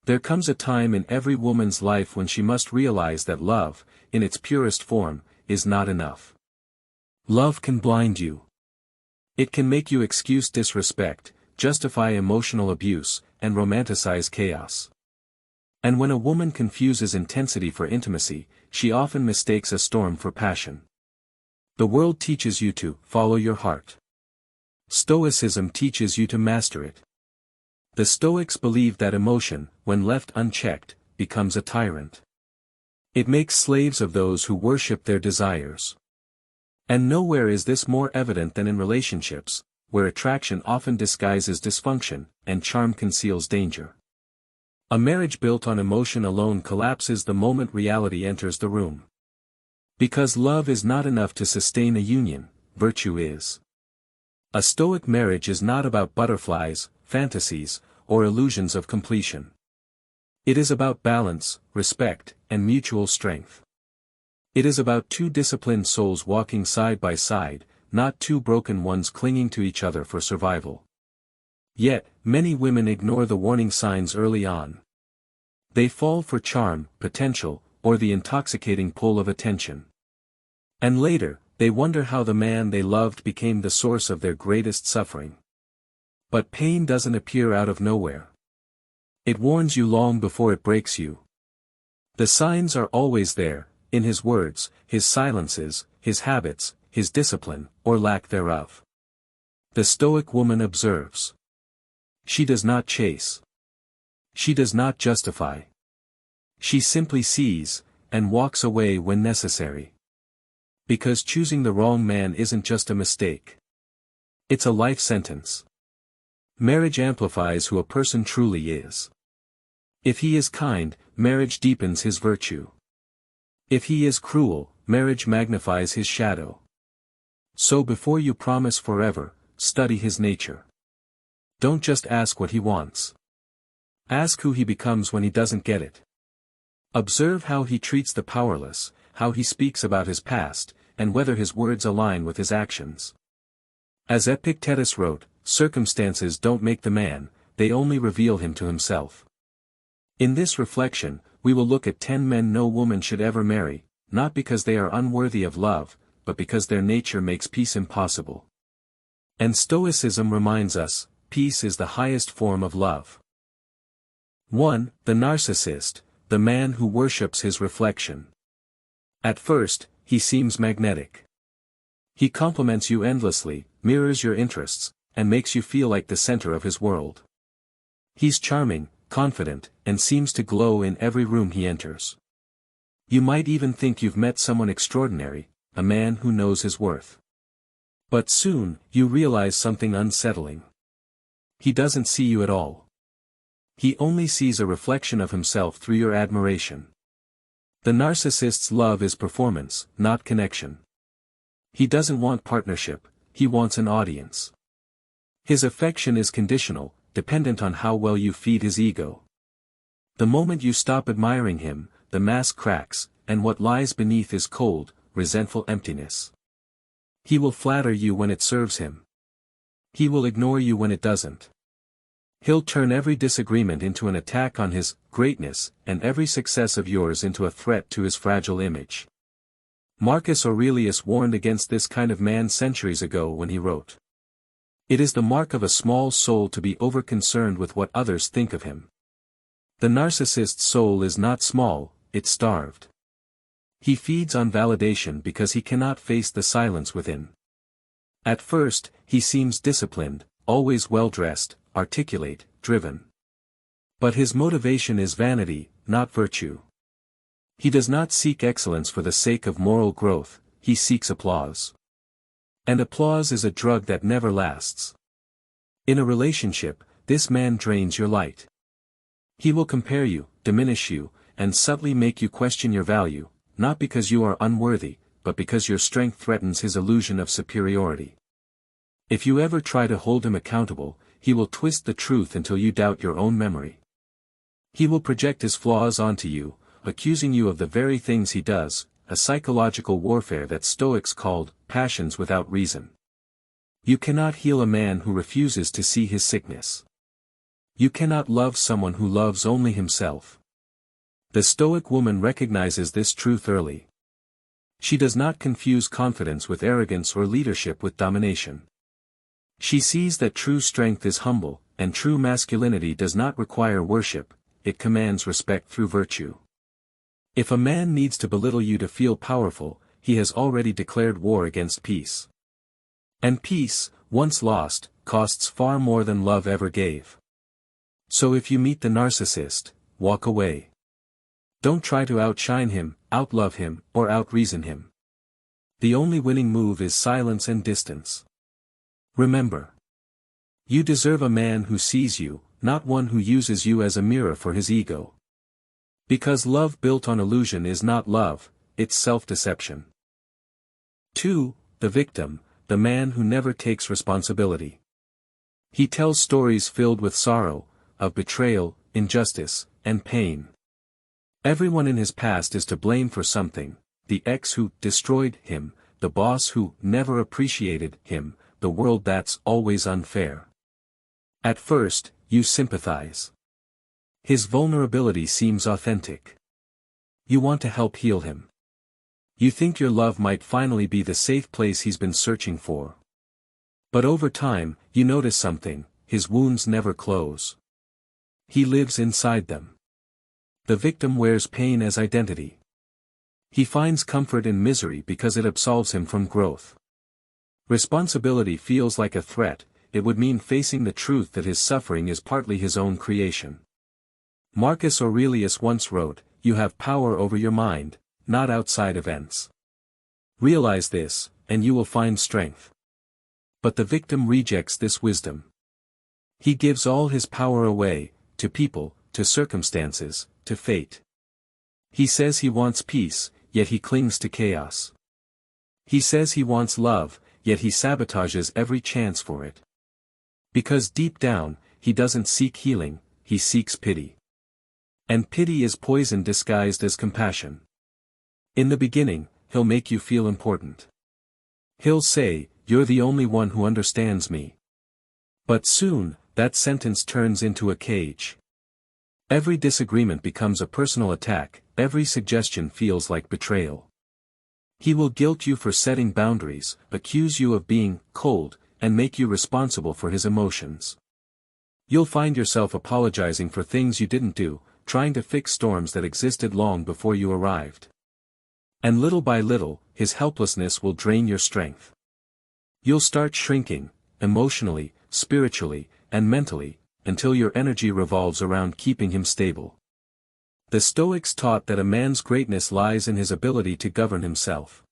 There comes a time in every woman's life when she must realize that love, in its purest form, is not enough. Love can blind you. It can make you excuse disrespect, justify emotional abuse, and romanticize chaos. And when a woman confuses intensity for intimacy, she often mistakes a storm for passion. The world teaches you to follow your heart. Stoicism teaches you to master it. The Stoics believe that emotion, when left unchecked, becomes a tyrant. It makes slaves of those who worship their desires. And nowhere is this more evident than in relationships, where attraction often disguises dysfunction, and charm conceals danger. A marriage built on emotion alone collapses the moment reality enters the room. Because love is not enough to sustain a union, virtue is. A Stoic marriage is not about butterflies, fantasies, or illusions of completion. It is about balance, respect, and mutual strength. It is about two disciplined souls walking side by side, not two broken ones clinging to each other for survival. Yet, many women ignore the warning signs early on. They fall for charm, potential, or the intoxicating pull of attention. And later, they wonder how the man they loved became the source of their greatest suffering. But pain doesn't appear out of nowhere. It warns you long before it breaks you. The signs are always there, in his words, his silences, his habits, his discipline, or lack thereof. The Stoic woman observes. She does not chase. She does not justify. She simply sees, and walks away when necessary. Because choosing the wrong man isn't just a mistake. It's a life sentence. Marriage amplifies who a person truly is. If he is kind, marriage deepens his virtue. If he is cruel, marriage magnifies his shadow. So before you promise forever, study his nature. Don't just ask what he wants. Ask who he becomes when he doesn't get it. Observe how he treats the powerless, how he speaks about his past, and whether his words align with his actions. As Epictetus wrote, circumstances don't make the man, they only reveal him to himself. In this reflection, we will look at 10 men no woman should ever marry, not because they are unworthy of love, but because their nature makes peace impossible. And Stoicism reminds us, peace is the highest form of love. 1. The Narcissist, the man who worships his reflection. At first, he seems magnetic. He compliments you endlessly, mirrors your interests, and makes you feel like the center of his world. He's charming, confident, and seems to glow in every room he enters. You might even think you've met someone extraordinary, a man who knows his worth. But soon, you realize something unsettling. He doesn't see you at all. He only sees a reflection of himself through your admiration. The narcissist's love is performance, not connection. He doesn't want partnership, he wants an audience. His affection is conditional, dependent on how well you feed his ego. The moment you stop admiring him, the mask cracks, and what lies beneath is cold, resentful emptiness. He will flatter you when it serves him. He will ignore you when it doesn't. He'll turn every disagreement into an attack on his greatness, and every success of yours into a threat to his fragile image. Marcus Aurelius warned against this kind of man centuries ago when he wrote, "It is the mark of a small soul to be over-concerned with what others think of him." The narcissist's soul is not small, it's starved. He feeds on validation because he cannot face the silence within. At first, he seems disciplined, always well-dressed, articulate, driven. But his motivation is vanity, not virtue. He does not seek excellence for the sake of moral growth, he seeks applause. And applause is a drug that never lasts. In a relationship, this man drains your light. He will compare you, diminish you, and subtly make you question your value, not because you are unworthy, but because your strength threatens his illusion of superiority. If you ever try to hold him accountable, he will twist the truth until you doubt your own memory. He will project his flaws onto you, accusing you of the very things he does, a psychological warfare that Stoics called passions without reason. You cannot heal a man who refuses to see his sickness. You cannot love someone who loves only himself. The Stoic woman recognizes this truth early. She does not confuse confidence with arrogance or leadership with domination. She sees that true strength is humble, and true masculinity does not require worship, it commands respect through virtue. If a man needs to belittle you to feel powerful, he has already declared war against peace. And peace, once lost, costs far more than love ever gave. So if you meet the narcissist, walk away. Don't try to outshine him, outlove him, or outreason him. The only winning move is silence and distance. Remember. You deserve a man who sees you, not one who uses you as a mirror for his ego. Because love built on illusion is not love, it's self-deception. 2. The victim, the man who never takes responsibility. He tells stories filled with sorrow, of betrayal, injustice, and pain. Everyone in his past is to blame for something, the ex who destroyed him, the boss who never appreciated him, the world that's always unfair. At first, you sympathize. His vulnerability seems authentic. You want to help heal him. You think your love might finally be the safe place he's been searching for. But over time, you notice something, his wounds never close. He lives inside them. The victim wears pain as identity. He finds comfort in misery because it absolves him from growth. Responsibility feels like a threat, it would mean facing the truth that his suffering is partly his own creation. Marcus Aurelius once wrote, "You have power over your mind, not outside events. Realize this, and you will find strength." But the victim rejects this wisdom. He gives all his power away, to people, to circumstances, to fate. He says he wants peace, yet he clings to chaos. He says he wants love, yet he sabotages every chance for it. Because deep down, he doesn't seek healing, he seeks pity. And pity is poison disguised as compassion. In the beginning, he'll make you feel important. He'll say, "You're the only one who understands me." But soon, that sentence turns into a cage. Every disagreement becomes a personal attack, every suggestion feels like betrayal. He will guilt you for setting boundaries, accuse you of being cold, and make you responsible for his emotions. You'll find yourself apologizing for things you didn't do, trying to fix storms that existed long before you arrived. And little by little, his helplessness will drain your strength. You'll start shrinking, emotionally, spiritually, and mentally, until your energy revolves around keeping him stable. The Stoics taught that a man's greatness lies in his ability to govern himself.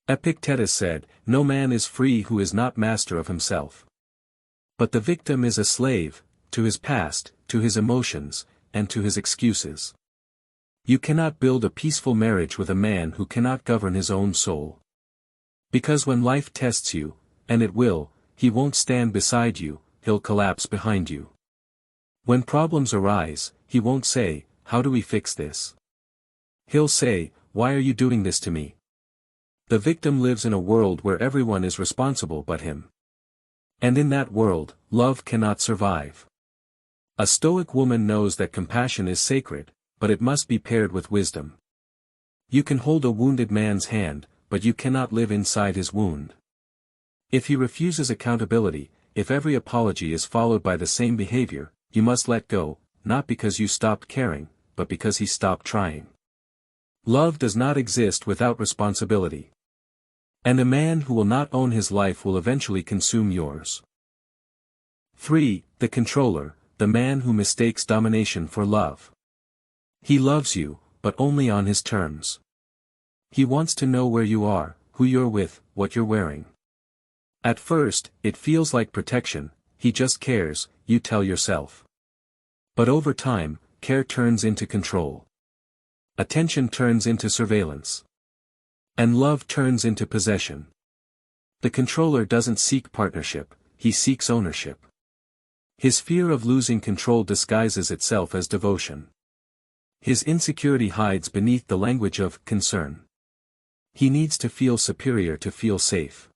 Epictetus said, "No man is free who is not master of himself." But the victim is a slave, to his past, to his emotions, and to his excuses. You cannot build a peaceful marriage with a man who cannot govern his own soul. Because when life tests you, and it will, he won't stand beside you, he'll collapse behind you. When problems arise, he won't say, "How do we fix this?" He'll say, "Why are you doing this to me?" The victim lives in a world where everyone is responsible but him. And in that world, love cannot survive. A Stoic woman knows that compassion is sacred, but it must be paired with wisdom. You can hold a wounded man's hand, but you cannot live inside his wound. If he refuses accountability, if every apology is followed by the same behavior, you must let go, not because you stopped caring, but because he stopped trying. Love does not exist without responsibility. And a man who will not own his life will eventually consume yours. 3. The controller, the man who mistakes domination for love. He loves you, but only on his terms. He wants to know where you are, who you're with, what you're wearing. At first, it feels like protection, he just cares, you tell yourself. But over time, care turns into control. Attention turns into surveillance. And love turns into possession. The controller doesn't seek partnership, he seeks ownership. His fear of losing control disguises itself as devotion. His insecurity hides beneath the language of concern. He needs to feel superior to feel safe.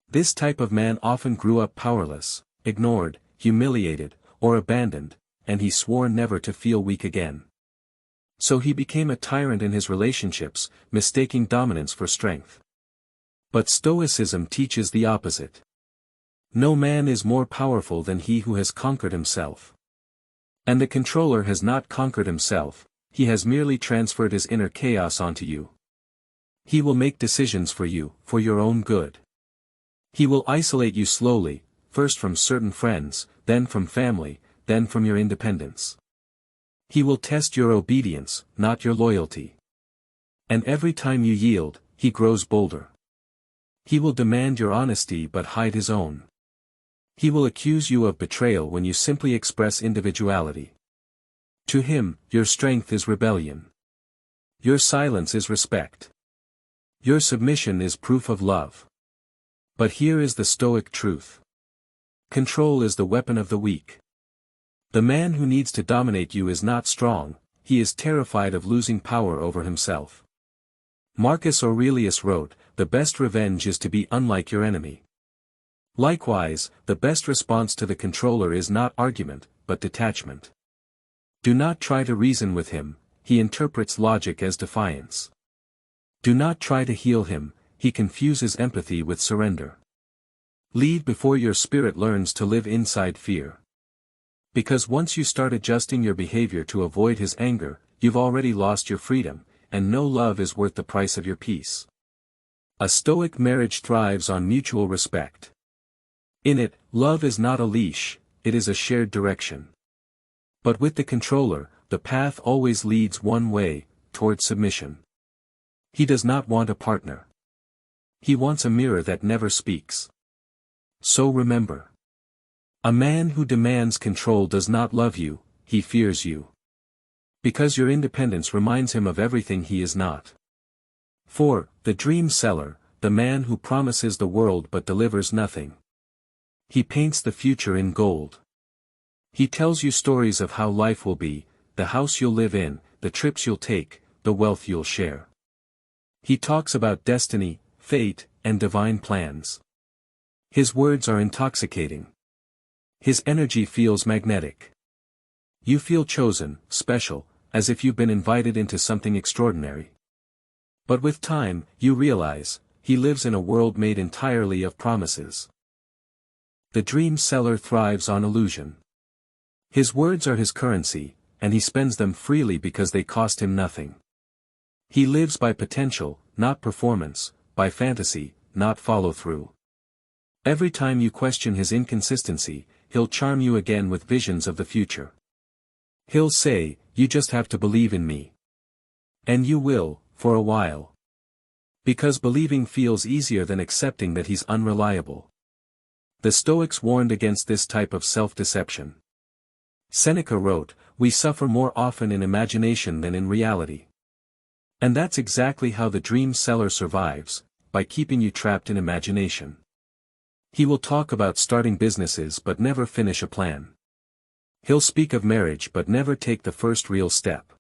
This type of man often grew up powerless, ignored, humiliated, or abandoned, and he swore never to feel weak again. So he became a tyrant in his relationships, mistaking dominance for strength. But Stoicism teaches the opposite. No man is more powerful than he who has conquered himself. And the controller has not conquered himself, he has merely transferred his inner chaos onto you. He will make decisions for you, for your own good. He will isolate you slowly, first from certain friends, then from family, then from your independence. He will test your obedience, not your loyalty. And every time you yield, he grows bolder. He will demand your honesty but hide his own. He will accuse you of betrayal when you simply express individuality. To him, your strength is rebellion. Your silence is respect. Your submission is proof of love. But here is the Stoic truth. Control is the weapon of the weak. The man who needs to dominate you is not strong, he is terrified of losing power over himself. Marcus Aurelius wrote, "The best revenge is to be unlike your enemy." Likewise, the best response to the controller is not argument, but detachment. Do not try to reason with him, he interprets logic as defiance. Do not try to heal him, he confuses empathy with surrender. Leave before your spirit learns to live inside fear. Because once you start adjusting your behavior to avoid his anger, you've already lost your freedom, and no love is worth the price of your peace. A Stoic marriage thrives on mutual respect. In it, love is not a leash, it is a shared direction. But with the controller, the path always leads one way, toward submission. He does not want a partner. He wants a mirror that never speaks. So remember. A man who demands control does not love you, he fears you. Because your independence reminds him of everything he is not. 4. The dream seller, the man who promises the world but delivers nothing. He paints the future in gold. He tells you stories of how life will be, the house you'll live in, the trips you'll take, the wealth you'll share. He talks about destiny, fate, and divine plans. His words are intoxicating. His energy feels magnetic. You feel chosen, special, as if you've been invited into something extraordinary. But with time, you realize, he lives in a world made entirely of promises. The dream seller thrives on illusion. His words are his currency, and he spends them freely because they cost him nothing. He lives by potential, not performance, by fantasy, not follow-through. Every time you question his inconsistency, he'll charm you again with visions of the future. He'll say, "You just have to believe in me." And you will, for a while. Because believing feels easier than accepting that he's unreliable. The Stoics warned against this type of self-deception. Seneca wrote, "We suffer more often in imagination than in reality." And that's exactly how the dream seller survives, by keeping you trapped in imagination. He will talk about starting businesses but never finish a plan. He'll speak of marriage but never take the first real step.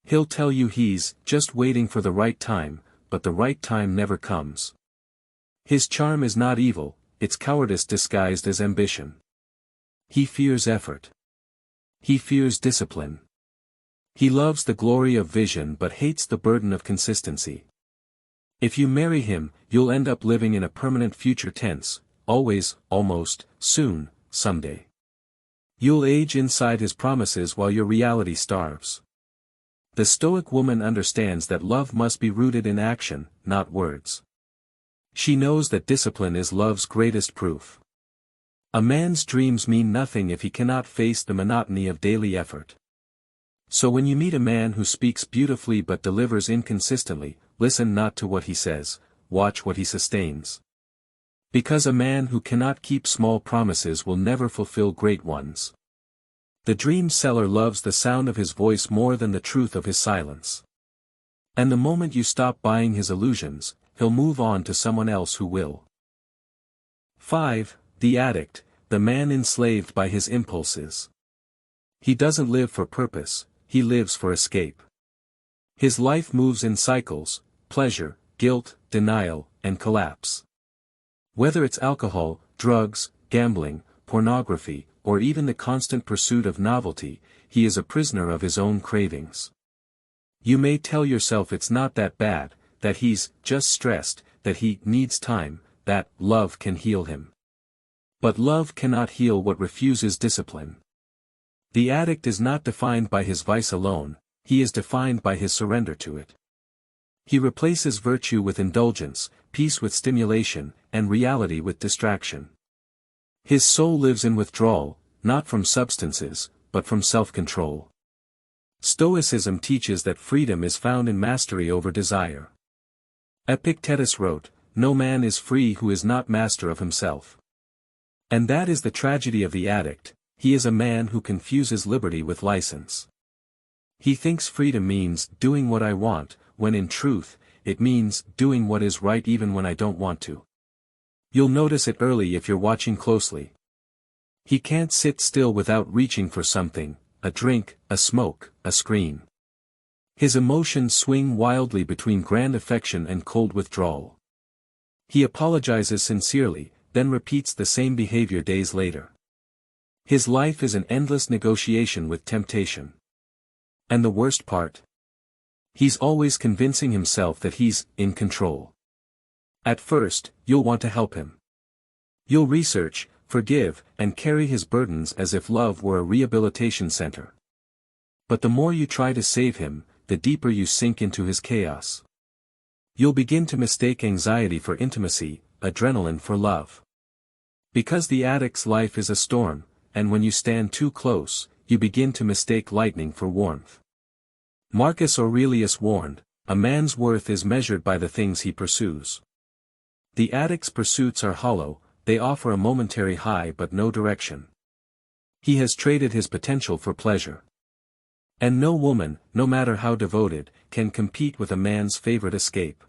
He'll tell you he's just waiting for the right time, but the right time never comes. His charm is not evil, it's cowardice disguised as ambition. He fears effort. He fears discipline. He loves the glory of vision but hates the burden of consistency. If you marry him, you'll end up living in a permanent future tense, always, almost, soon, someday. You'll age inside his promises while your reality starves. The Stoic woman understands that love must be rooted in action, not words. She knows that discipline is love's greatest proof. A man's dreams mean nothing if he cannot face the monotony of daily effort. So when you meet a man who speaks beautifully but delivers inconsistently, listen not to what he says, watch what he sustains. Because a man who cannot keep small promises will never fulfill great ones. The dream seller loves the sound of his voice more than the truth of his silence. And the moment you stop buying his illusions, he'll move on to someone else who will. 5. The addict, the man enslaved by his impulses. He doesn't live for purpose, he lives for escape. His life moves in cycles, pleasure, guilt, denial, and collapse. Whether it's alcohol, drugs, gambling, pornography, or even the constant pursuit of novelty, he is a prisoner of his own cravings. You may tell yourself it's not that bad, that he's just stressed, that he needs time, that love can heal him. But love cannot heal what refuses discipline. The addict is not defined by his vice alone, he is defined by his surrender to it. He replaces virtue with indulgence, peace with stimulation, and reality with distraction. His soul lives in withdrawal, not from substances, but from self-control. Stoicism teaches that freedom is found in mastery over desire. Epictetus wrote, "No man is free who is not master of himself." And that is the tragedy of the addict, he is a man who confuses liberty with license. He thinks freedom means doing what I want, when in truth, it means doing what is right even when I don't want to. You'll notice it early if you're watching closely. He can't sit still without reaching for something, a drink, a smoke, a screen. His emotions swing wildly between grand affection and cold withdrawal. He apologizes sincerely, then repeats the same behavior days later. His life is an endless negotiation with temptation. And the worst part? He's always convincing himself that he's in control. At first, you'll want to help him. You'll research, forgive, and carry his burdens as if love were a rehabilitation center. But the more you try to save him, the deeper you sink into his chaos. You'll begin to mistake anxiety for intimacy, adrenaline for love. Because the addict's life is a storm, and when you stand too close, you begin to mistake lightning for warmth. Marcus Aurelius warned, "A man's worth is measured by the things he pursues." The addict's pursuits are hollow, they offer a momentary high but no direction. He has traded his potential for pleasure. And no woman, no matter how devoted, can compete with a man's favorite escape.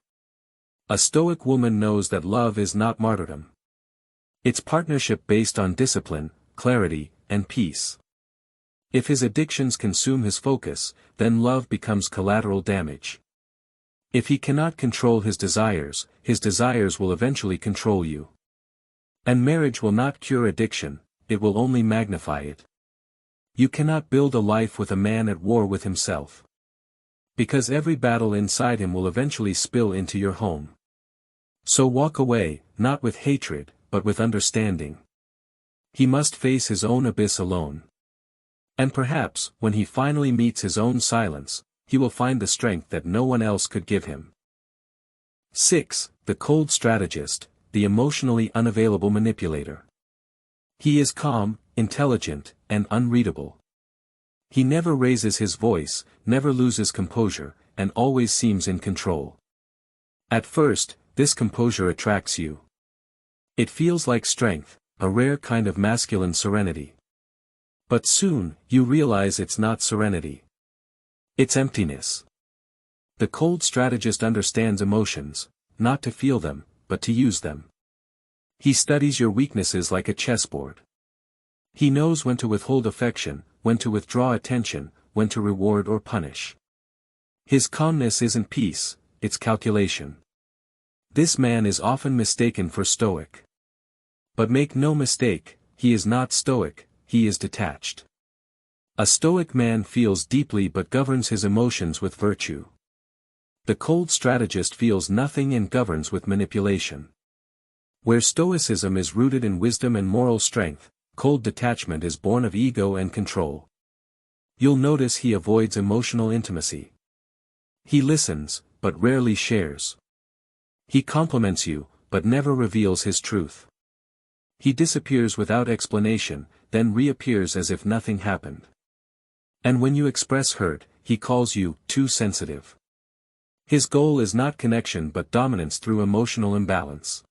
A Stoic woman knows that love is not martyrdom. It's partnership based on discipline, clarity, and peace. If his addictions consume his focus, then love becomes collateral damage. If he cannot control his desires will eventually control you. And marriage will not cure addiction, it will only magnify it. You cannot build a life with a man at war with himself. Because every battle inside him will eventually spill into your home. So walk away, not with hatred, but with understanding. He must face his own abyss alone. And perhaps, when he finally meets his own silence, he will find the strength that no one else could give him. 6. The cold strategist, the emotionally unavailable manipulator. He is calm, intelligent, and unreadable. He never raises his voice, never loses composure, and always seems in control. At first, this composure attracts you. It feels like strength, a rare kind of masculine serenity. But soon, you realize it's not serenity. It's emptiness. The cold strategist understands emotions, not to feel them, but to use them. He studies your weaknesses like a chessboard. He knows when to withhold affection, when to withdraw attention, when to reward or punish. His calmness isn't peace, it's calculation. This man is often mistaken for stoic. But make no mistake, he is not stoic, he is detached. A stoic man feels deeply but governs his emotions with virtue. The cold strategist feels nothing and governs with manipulation. Where stoicism is rooted in wisdom and moral strength, cold detachment is born of ego and control. You'll notice he avoids emotional intimacy. He listens, but rarely shares. He compliments you, but never reveals his truth. He disappears without explanation, then reappears as if nothing happened. And when you express hurt, he calls you too sensitive. His goal is not connection but dominance through emotional imbalance.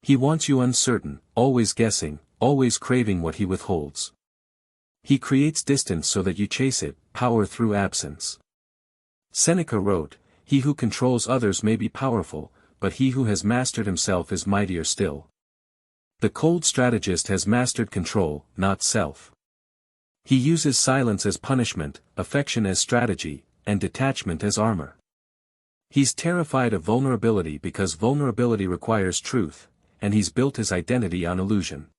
He wants you uncertain, always guessing, always craving what he withholds. He creates distance so that you chase it, power through absence. Seneca wrote, "He who controls others may be powerful, but he who has mastered himself is mightier still." The cold strategist has mastered control, not self. He uses silence as punishment, affection as strategy, and detachment as armor. He's terrified of vulnerability because vulnerability requires truth, and he's built his identity on illusion.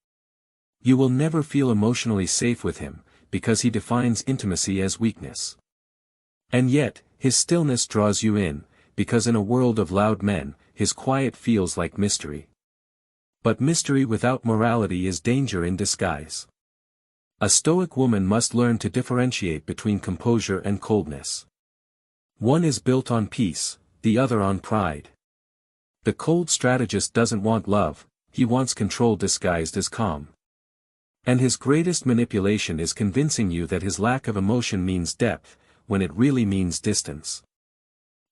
You will never feel emotionally safe with him, because he defines intimacy as weakness. And yet, his stillness draws you in, because in a world of loud men, his quiet feels like mystery. But mystery without morality is danger in disguise. A Stoic woman must learn to differentiate between composure and coldness. One is built on peace, the other on pride. The cold strategist doesn't want love, he wants control disguised as calm. And his greatest manipulation is convincing you that his lack of emotion means depth, when it really means distance.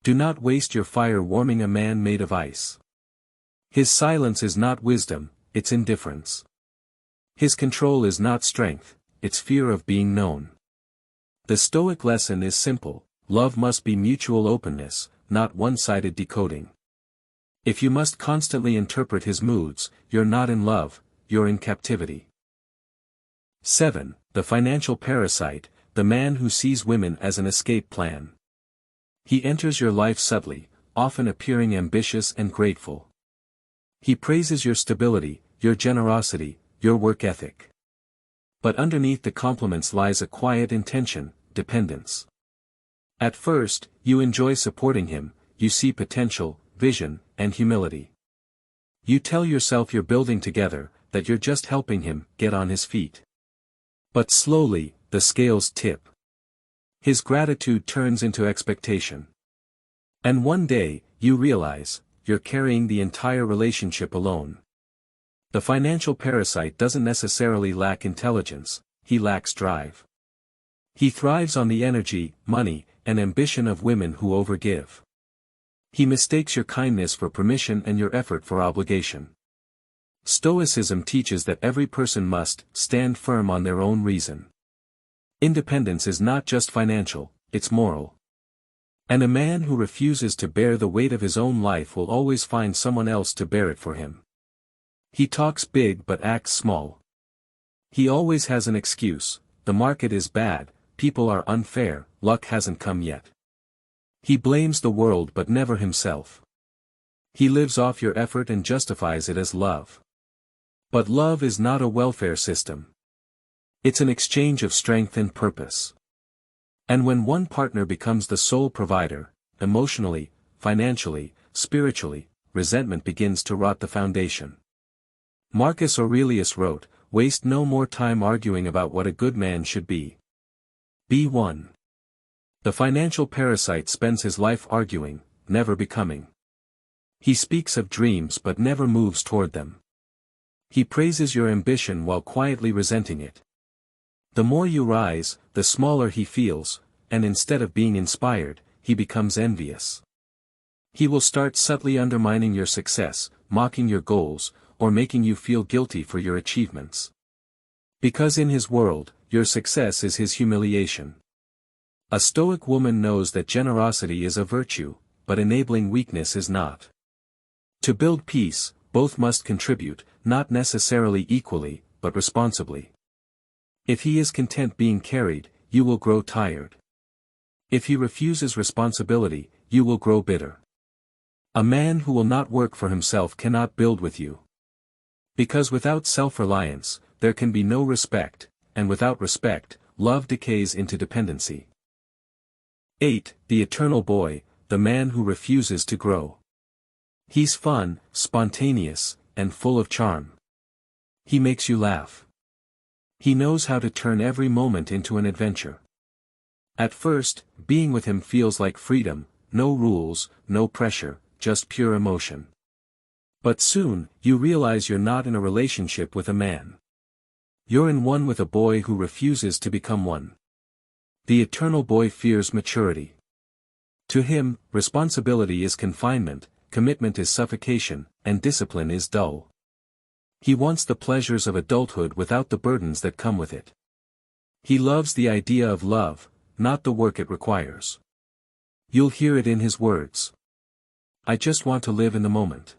Do not waste your fire warming a man made of ice. His silence is not wisdom, it's indifference. His control is not strength, it's fear of being known. The Stoic lesson is simple: love must be mutual openness, not one-sided decoding. If you must constantly interpret his moods, you're not in love, you're in captivity. 7. The financial parasite, the man who sees women as an escape plan. He enters your life subtly, often appearing ambitious and grateful. He praises your stability, your generosity, your work ethic. But underneath the compliments lies a quiet intention: dependence. At first, you enjoy supporting him, you see potential, vision, and humility. You tell yourself you're building together, that you're just helping him get on his feet. But slowly, the scales tip. His gratitude turns into expectation. And one day, you realize, you're carrying the entire relationship alone. The financial parasite doesn't necessarily lack intelligence, he lacks drive. He thrives on the energy, money, and ambition of women who overgive. He mistakes your kindness for permission and your effort for obligation. Stoicism teaches that every person must stand firm on their own reason. Independence is not just financial, it's moral. And a man who refuses to bear the weight of his own life will always find someone else to bear it for him. He talks big but acts small. He always has an excuse: the market is bad, people are unfair, luck hasn't come yet. He blames the world but never himself. He lives off your effort and justifies it as love. But love is not a welfare system. It's an exchange of strength and purpose. And when one partner becomes the sole provider, emotionally, financially, spiritually, resentment begins to rot the foundation. Marcus Aurelius wrote, "Waste no more time arguing about what a good man should be. Be one." The financial parasite spends his life arguing, never becoming. He speaks of dreams but never moves toward them. He praises your ambition while quietly resenting it. The more you rise, the smaller he feels, and instead of being inspired, he becomes envious. He will start subtly undermining your success, mocking your goals, or making you feel guilty for your achievements. Because in his world, your success is his humiliation. A Stoic woman knows that generosity is a virtue, but enabling weakness is not. To build peace, both must contribute, not necessarily equally, but responsibly. If he is content being carried, you will grow tired. If he refuses responsibility, you will grow bitter. A man who will not work for himself cannot build with you. Because without self-reliance, there can be no respect, and without respect, love decays into dependency. 8. The eternal boy, the man who refuses to grow. He's fun, spontaneous, and full of charm. He makes you laugh. He knows how to turn every moment into an adventure. At first, being with him feels like freedom: no rules, no pressure, just pure emotion. But soon, you realize you're not in a relationship with a man. You're in one with a boy who refuses to become one. The eternal boy fears maturity. To him, responsibility is confinement, commitment is suffocation, and discipline is dull. He wants the pleasures of adulthood without the burdens that come with it. He loves the idea of love, not the work it requires. You'll hear it in his words. "I just want to live in the moment.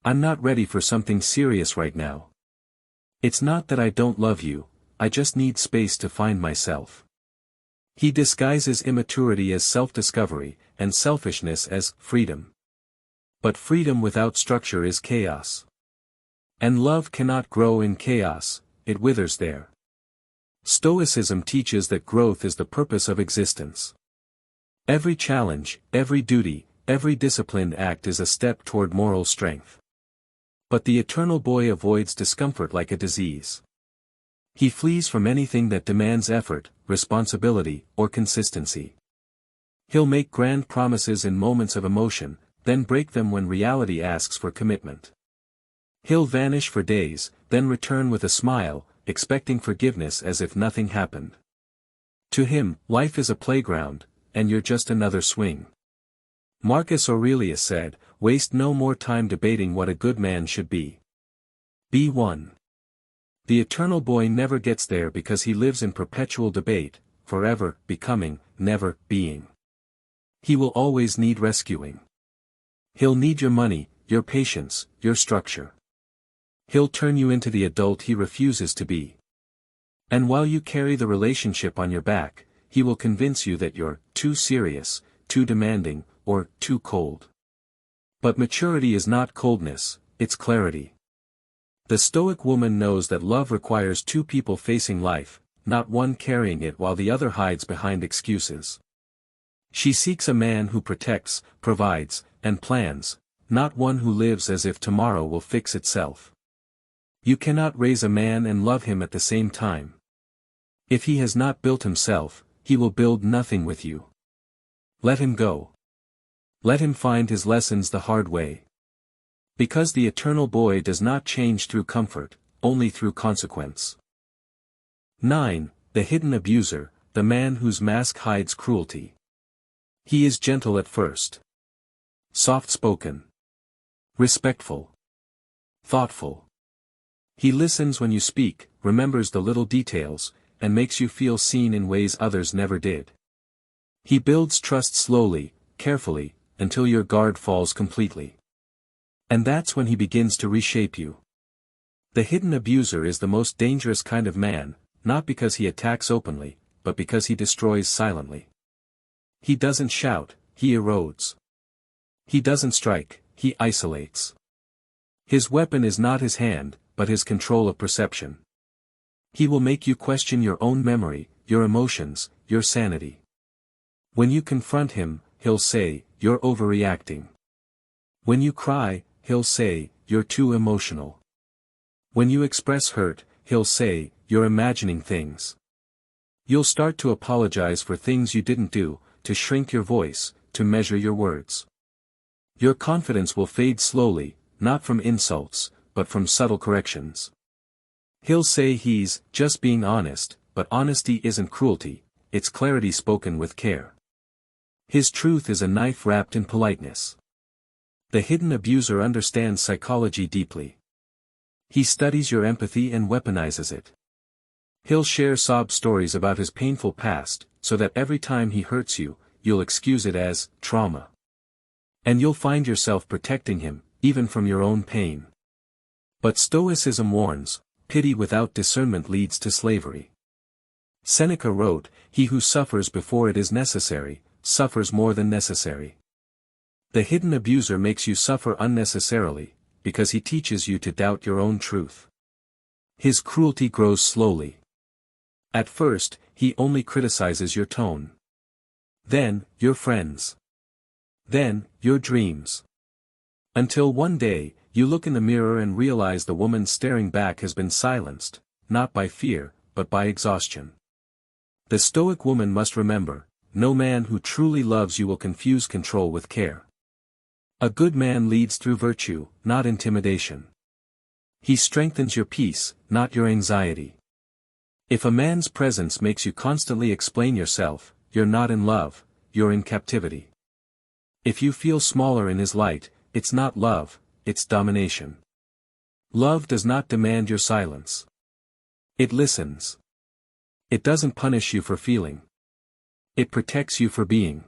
I'm not ready for something serious right now. It's not that I don't love you, I just need space to find myself." He disguises immaturity as self-discovery, and selfishness as freedom. But freedom without structure is chaos. And love cannot grow in chaos, it withers there. Stoicism teaches that growth is the purpose of existence. Every challenge, every duty, every disciplined act is a step toward moral strength. But the eternal boy avoids discomfort like a disease. He flees from anything that demands effort, responsibility, or consistency. He'll make grand promises in moments of emotion, then break them when reality asks for commitment. He'll vanish for days, then return with a smile, expecting forgiveness as if nothing happened. To him, life is a playground, and you're just another swing. Marcus Aurelius said, "Waste no more time debating what a good man should be. Be one." The eternal boy never gets there because he lives in perpetual debate, forever becoming, never being. He will always need rescuing. He'll need your money, your patience, your structure. He'll turn you into the adult he refuses to be. And while you carry the relationship on your back, he will convince you that you're too serious, too demanding, or too cold. But maturity is not coldness, it's clarity. The Stoic woman knows that love requires two people facing life, not one carrying it while the other hides behind excuses. She seeks a man who protects, provides, and plans, not one who lives as if tomorrow will fix itself. You cannot raise a man and love him at the same time. If he has not built himself, he will build nothing with you. Let him go. Let him find his lessons the hard way. Because the eternal boy does not change through comfort, only through consequence. 9. The hidden abuser, the man whose mask hides cruelty. He is gentle at first. Soft-spoken. Respectful. Thoughtful. He listens when you speak, remembers the little details, and makes you feel seen in ways others never did. He builds trust slowly, carefully, until your guard falls completely. And that's when he begins to reshape you. The hidden abuser is the most dangerous kind of man, not because he attacks openly, but because he destroys silently. He doesn't shout, he erodes. He doesn't strike, he isolates. His weapon is not his hand, but his control of perception. He will make you question your own memory, your emotions, your sanity. When you confront him, he'll say, "You're overreacting." When you cry, he'll say, "You're too emotional." When you express hurt, he'll say, "You're imagining things." You'll start to apologize for things you didn't do, to shrink your voice, to measure your words. Your confidence will fade slowly, not from insults, but from subtle corrections. He'll say he's just being honest, but honesty isn't cruelty, it's clarity spoken with care. His truth is a knife wrapped in politeness. The hidden abuser understands psychology deeply. He studies your empathy and weaponizes it. He'll share sob stories about his painful past, so that every time he hurts you, you'll excuse it as trauma. And you'll find yourself protecting him, even from your own pain. But Stoicism warns, pity without discernment leads to slavery. Seneca wrote, "He who suffers before it is necessary, suffers more than necessary." The hidden abuser makes you suffer unnecessarily, because he teaches you to doubt your own truth. His cruelty grows slowly. At first, he only criticizes your tone. Then, your friends. Then, your dreams. Until one day, you look in the mirror and realize the woman staring back has been silenced, not by fear, but by exhaustion. The Stoic woman must remember, no man who truly loves you will confuse control with care. A good man leads through virtue, not intimidation. He strengthens your peace, not your anxiety. If a man's presence makes you constantly explain yourself, you're not in love, you're in captivity. If you feel smaller in his light, it's not love, it's domination. Love does not demand your silence. It listens. It doesn't punish you for feeling. It protects you for being.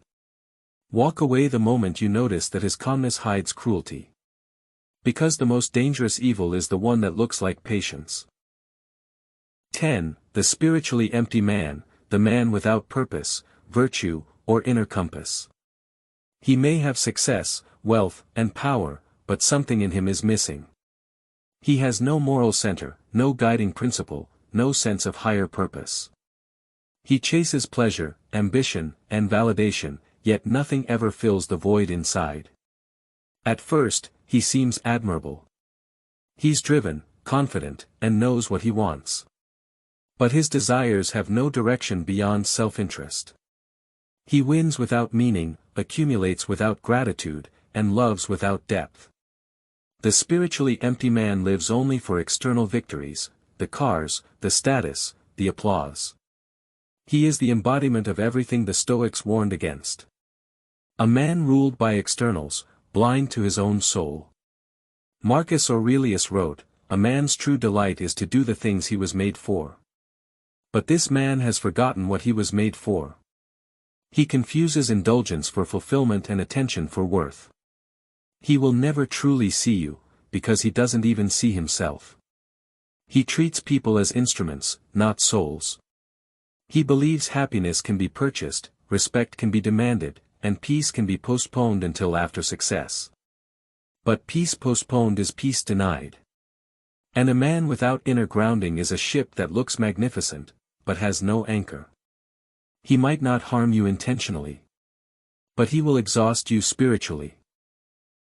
Walk away the moment you notice that his calmness hides cruelty. Because the most dangerous evil is the one that looks like patience. 10. The spiritually empty man, the man without purpose, virtue, or inner compass. He may have success, wealth, and power, but something in him is missing. He has no moral center, no guiding principle, no sense of higher purpose. He chases pleasure, ambition, and validation, yet nothing ever fills the void inside. At first, he seems admirable. He's driven, confident, and knows what he wants. But his desires have no direction beyond self-interest. He wins without meaning, accumulates without gratitude, and loves without depth. The spiritually empty man lives only for external victories, the cars, the status, the applause. He is the embodiment of everything the Stoics warned against. A man ruled by externals, blind to his own soul. Marcus Aurelius wrote, "A man's true delight is to do the things he was made for." But this man has forgotten what he was made for. He confuses indulgence for fulfillment and attention for worth. He will never truly see you, because he doesn't even see himself. He treats people as instruments, not souls. He believes happiness can be purchased, respect can be demanded, and peace can be postponed until after success. But peace postponed is peace denied. And a man without inner grounding is a ship that looks magnificent, but has no anchor. He might not harm you intentionally, but he will exhaust you spiritually.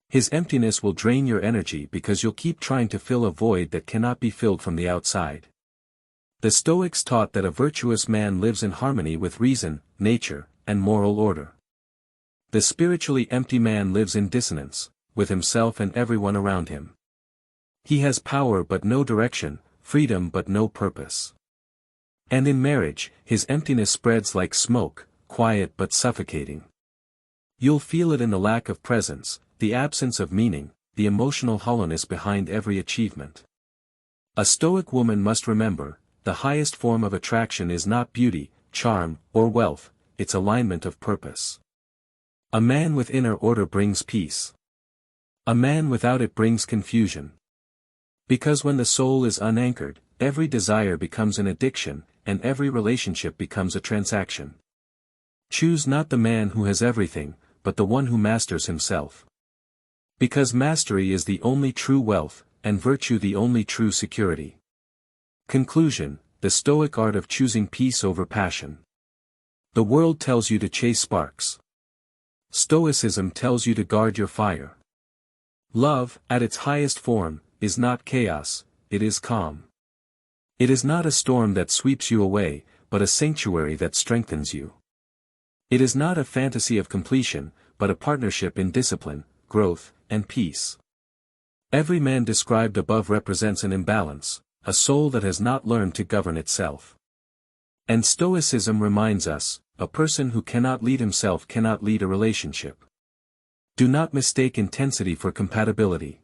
His emptiness will drain your energy because you'll keep trying to fill a void that cannot be filled from the outside. The Stoics taught that a virtuous man lives in harmony with reason, nature, and moral order. The spiritually empty man lives in dissonance, with himself and everyone around him. He has power but no direction, freedom but no purpose. And in marriage, his emptiness spreads like smoke, quiet but suffocating. You'll feel it in the lack of presence, the absence of meaning, the emotional hollowness behind every achievement. A Stoic woman must remember, the highest form of attraction is not beauty, charm, or wealth, it's alignment of purpose. A man with inner order brings peace. A man without it brings confusion. Because when the soul is unanchored, every desire becomes an addiction, and every relationship becomes a transaction. Choose not the man who has everything, but the one who masters himself. Because mastery is the only true wealth, and virtue the only true security. Conclusion: the Stoic art of choosing peace over passion. The world tells you to chase sparks. Stoicism tells you to guard your fire. Love, at its highest form, is not chaos, it is calm. It is not a storm that sweeps you away, but a sanctuary that strengthens you. It is not a fantasy of completion, but a partnership in discipline, growth, and peace. Every man described above represents an imbalance, a soul that has not learned to govern itself. And Stoicism reminds us, a person who cannot lead himself cannot lead a relationship. Do not mistake intensity for compatibility.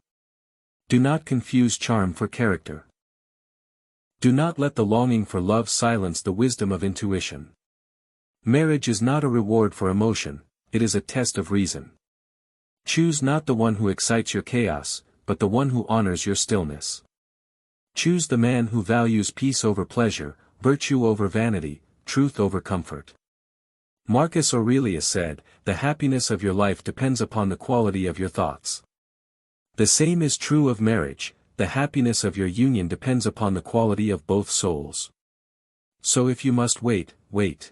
Do not confuse charm for character. Do not let the longing for love silence the wisdom of intuition. Marriage is not a reward for emotion, it is a test of reason. Choose not the one who excites your chaos, but the one who honors your stillness. Choose the man who values peace over pleasure, virtue over vanity, truth over comfort. Marcus Aurelius said, "The happiness of your life depends upon the quality of your thoughts." The same is true of marriage, the happiness of your union depends upon the quality of both souls. So if you must wait, wait.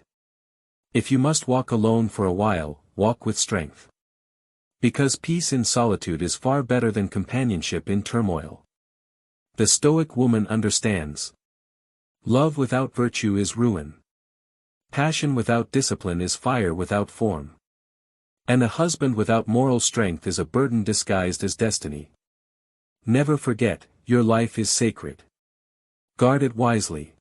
If you must walk alone for a while, walk with strength. Because peace in solitude is far better than companionship in turmoil. The Stoic woman understands. Love without virtue is ruin. Passion without discipline is fire without form. And a husband without moral strength is a burden disguised as destiny. Never forget, your life is sacred. Guard it wisely.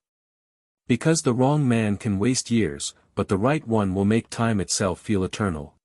Because the wrong man can waste years, but the right one will make time itself feel eternal.